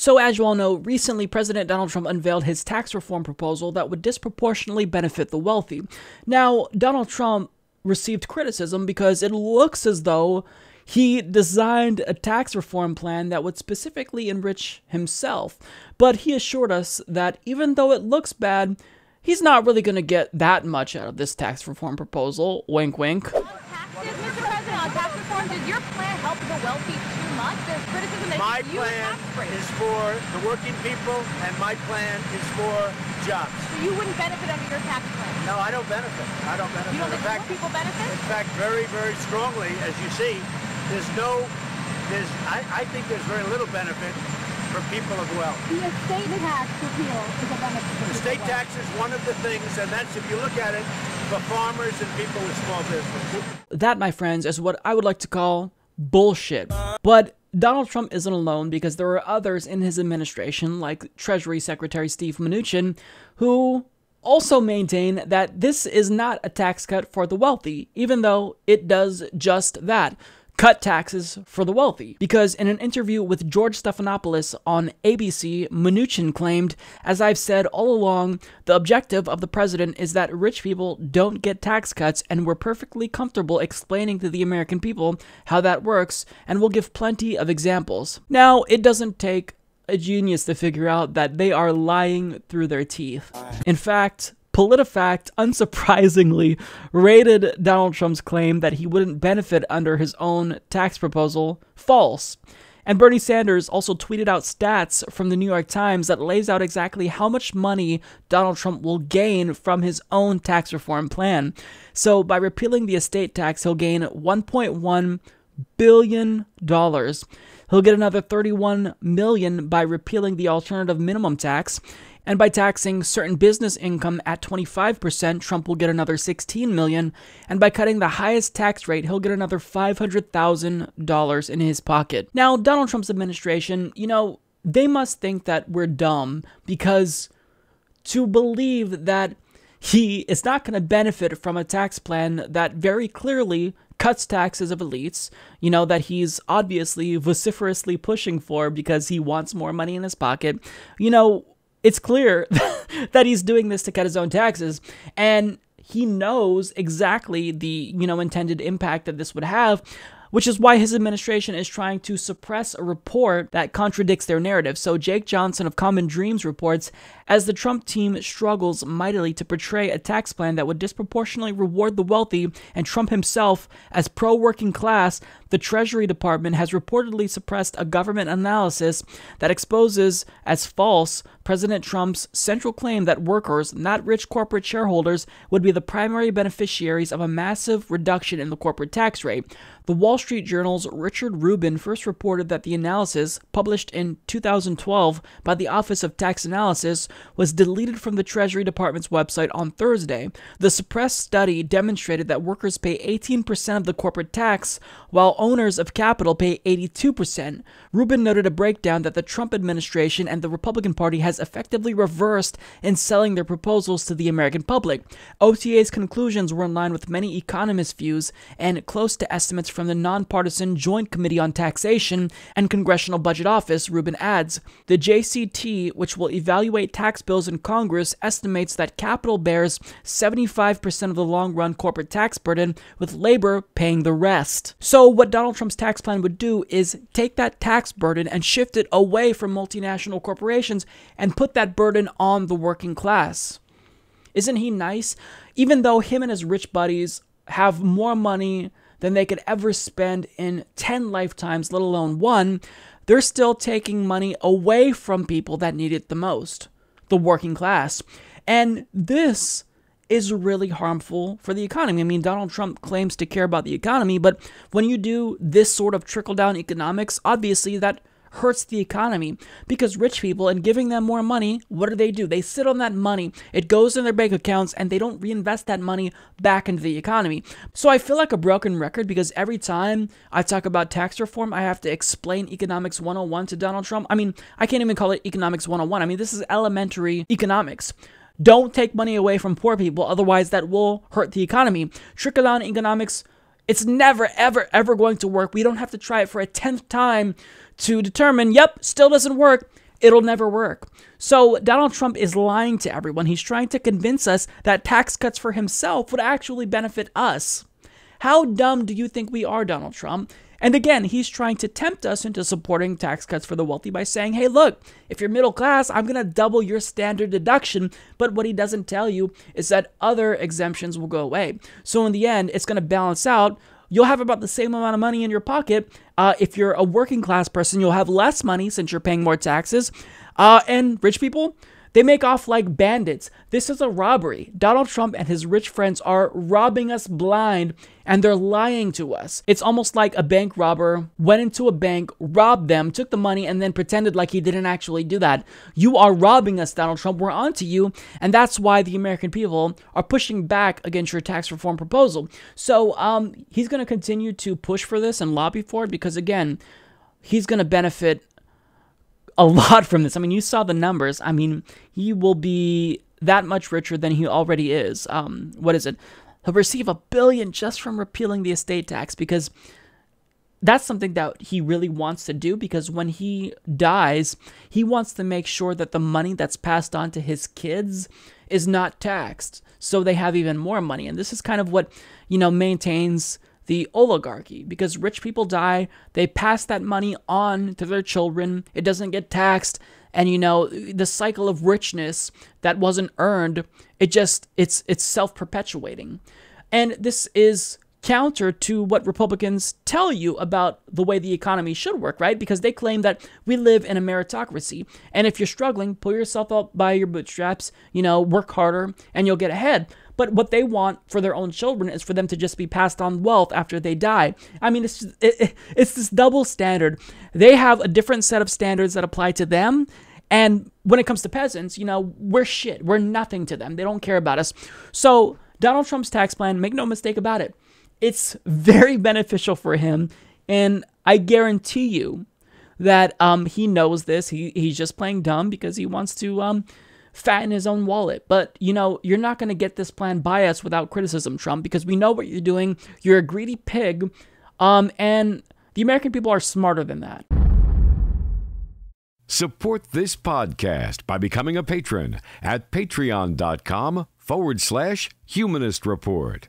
So as you all know, recently President Donald Trump unveiled his tax reform proposal that would disproportionately benefit the wealthy. Now, Donald Trump received criticism because it looks as though he designed a tax reform plan that would specifically enrich himself. But he assured us that even though it looks bad, he's not really going to get that much out of this tax reform proposal. Wink, wink. Taxes, Mr. President, on tax reform, does your plan help the wealthy too much? There's criticism that my plan is for the working people, and my plan is for jobs. So you wouldn't benefit under your tax plan? No, I don't benefit. I don't benefit. You don't think more people benefit? In fact, very, very strongly, as you see, I think there's very little benefit for people of wealth. The estate tax repeal is a benefit. The estate tax is one of the things, and that's, if you look at it, for farmers and people with small business. That, my friends, is what I would like to call bullshit. But Donald Trump isn't alone, because there are others in his administration, like Treasury Secretary Steve Mnuchin, who also maintain that this is not a tax cut for the wealthy, even though it does just that. Cut taxes for the wealthy. Because in an interview with George Stephanopoulos on ABC, Mnuchin claimed, "As I've said all along, the objective of the president is that rich people don't get tax cuts, and we're perfectly comfortable explaining to the American people how that works, and we'll give plenty of examples." Now, it doesn't take a genius to figure out that they are lying through their teeth. In fact, PolitiFact, unsurprisingly, rated Donald Trump's claim that he wouldn't benefit under his own tax proposal false. And Bernie Sanders also tweeted out stats from the New York Times that lays out exactly how much money Donald Trump will gain from his own tax reform plan. So by repealing the estate tax, he'll gain $1.1 billion. He'll get another $31 million by repealing the alternative minimum tax. And by taxing certain business income at 25%, Trump will get another $16 million. And by cutting the highest tax rate, he'll get another $500,000 in his pocket. Now, Donald Trump's administration, they must think that we're dumb, because to believe that he is not going to benefit from a tax plan that very clearly cuts taxes of elites, that he's obviously vociferously pushing for because he wants more money in his pocket, it's clear that he's doing this to cut his own taxes, and he knows exactly the, intended impact that this would have, which is why his administration is trying to suppress a report that contradicts their narrative. So Jake Johnson of Common Dreams reports, as the Trump team struggles mightily to portray a tax plan that would disproportionately reward the wealthy and Trump himself as pro-working class, the Treasury Department has reportedly suppressed a government analysis that exposes as false President Trump's central claim that workers, not rich corporate shareholders, would be the primary beneficiaries of a massive reduction in the corporate tax rate. The Wall Street Journal's Richard Rubin first reported that the analysis, published in 2012 by the Office of Tax Analysis, was deleted from the Treasury Department's website on Thursday. The suppressed study demonstrated that workers pay 18% of the corporate tax, while owners of capital pay 82%. Rubin noted a breakdown that the Trump administration and the Republican Party has effectively reversed in selling their proposals to the American public. OTA's conclusions were in line with many economists' views and close to estimates from the nonpartisan Joint Committee on Taxation and Congressional Budget Office, Rubin adds. The JCT, which will evaluate tax bills in Congress, estimates that capital bears 75% of the long-run corporate tax burden, with labor paying the rest. So what Donald Trump's tax plan would do is take that tax burden and shift it away from multinational corporations and put that burden on the working class. Isn't he nice? Even though him and his rich buddies have more money than they could ever spend in 10 lifetimes, let alone one, they're still taking money away from people that need it the most, the working class. And this is really harmful for the economy. I mean, Donald Trump claims to care about the economy, but when you do this sort of trickle-down economics, obviously that hurts the economy, because rich people, and giving them more money, what do? They sit on that money. It goes in their bank accounts, and they don't reinvest that money back into the economy. So I feel like a broken record, because every time I talk about tax reform, I have to explain Economics 101 to Donald Trump. I mean, I can't even call it Economics 101. I mean, this is elementary economics. Don't take money away from poor people, otherwise that will hurt the economy. Trickle-down economics, it's never, ever, ever going to work. We don't have to try it for a 10th time to determine, yep, still doesn't work. it'll never work. So Donald Trump is lying to everyone. He's trying to convince us that tax cuts for himself would actually benefit us. How dumb do you think we are, Donald Trump? And again, he's trying to tempt us into supporting tax cuts for the wealthy by saying, hey, look, if you're middle class, I'm going to double your standard deduction. But what he doesn't tell you is that other exemptions will go away. So in the end, it's going to balance out. You'll have about the same amount of money in your pocket. If you're a working class person, you'll have less money since you're paying more taxes. And rich people, they make off like bandits. This is a robbery. Donald Trump and his rich friends are robbing us blind, and they're lying to us. It's almost like a bank robber went into a bank, robbed them, took the money, and then pretended like he didn't actually do that. You are robbing us, Donald Trump. We're onto you, and that's why the American people are pushing back against your tax reform proposal. So he's going to continue to push for this and lobby for it because, again, he's going to benefit a lot from this. I mean, you saw the numbers. I mean, he will be that much richer than he already is. What is it? He'll receive $1 billion just from repealing the estate tax, because that's something that he really wants to do, because when he dies, he wants to make sure that the money that's passed on to his kids is not taxed, so they have even more money. And this is kind of what, maintains the oligarchy, because rich people die, they pass that money on to their children, it doesn't get taxed, and the cycle of richness that wasn't earned, it's self-perpetuating. And this is counter to what Republicans tell you about the way the economy should work, right? Because they claim that we live in a meritocracy, and if you're struggling, pull yourself up by your bootstraps, work harder, and you'll get ahead. But what they want for their own children is for them to just be passed on wealth after they die. I mean, it's this double standard. They have a different set of standards that apply to them. And when it comes to peasants, we're shit. We're nothing to them. They don't care about us. So Donald Trump's tax plan, make no mistake about it, it's very beneficial for him. And I guarantee you that he knows this. He's just playing dumb because he wants to fatten his own wallet. But, you're not going to get this plan by us without criticism, Trump, because we know what you're doing. You're a greedy pig. And the American people are smarter than that. Support this podcast by becoming a patron at patreon.com/Humanist Report.